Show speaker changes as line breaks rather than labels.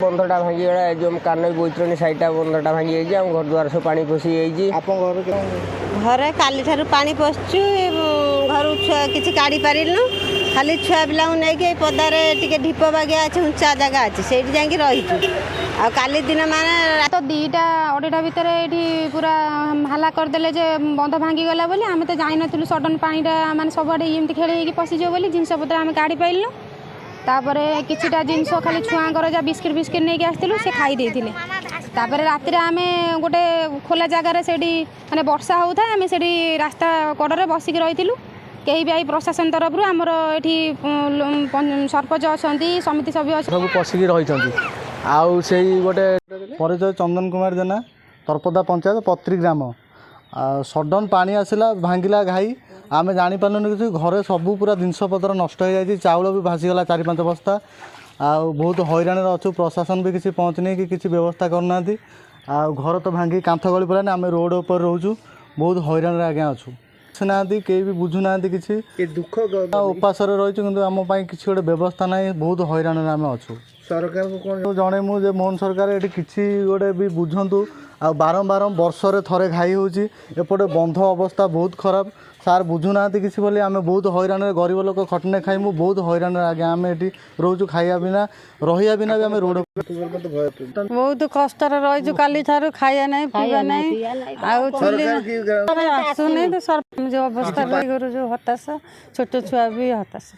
बंधटा भांगीगला जो कानई बोईतरणी साइडटा बंधटा भांगी जाइए घर द्वार सब पानी पशि
घरे काली ठारू पानी पशु घर छुआ किसी काढ़ी पारिलु खाली छुआ पिला नहीं पदारे टिके ढीप बागिया अच्छे उंचा जगह अच्छे से जाकि रहीचु आ काली दिन माने
तो दीटा अढ़ेटा भितर ये पूरा हाला करदे जे बंध भांगी गला बोली आम तो जाई नथिलु सडन पानीटा माने सबआडे एमती खेल पशिज बोली जिनस पत्र आम काढ़ी पाइलु तापर किछिटा जिनस खाली छुआंकर जा बिस्किट बिस्किट नहीं आसलु से खाई देथिले तापर रातिर आम गोटे खोला जगार से माने वर्षा होता आम से रास्ता कड़े बसिक रही कहीं भी आई प्रशासन तरफ आमर ये सरपंच अच्छा समिति सभ्य
सब पशिक रही आउ से गोटे परिचय चंदन कुमार जेना तरपदा पंचायत पत्री ग्राम सडन पानी आसला भांगिला घाई आम जापारूनी कि घरे सबू पूरा जिनपतर नष्ट हो जाए चाउल भी भासीगला 4-5 बस्ता आउ बहुत हैरान अच्छु प्रशासन भी किसी पहुँचनी कि किसी व्यवस्था करना घर तो भांगी कांथ गली पड़ानी आम रोड पर रोचु बहुत हैरान आज्ञा अच्छु ना कई भी बुझुना कि दुख उपास रही आम किसी गोटे व्यवस्था ना बहुत हैरान आम अच्छु सरकार को कौन जन मुझे मोहन सरकार ये किसी गोटे भी बुझंतु आ बारंबार वर्षे थरे घाई होपटे बंध अवस्था बहुत खराब सार बुझुना किसी बोली आम बहुत हैरान गरीब लोक खटने खाइमु बहुत हैरान आज्ञा आम ये रोचु खाइया बिना रहिया बिना भी आम रोड
बहुत कष्ट रही काली ठारू खाया नहीं पीवा नहीं आसुनी तो जो अवस्था जो हताश छोट छुआ भी हताश।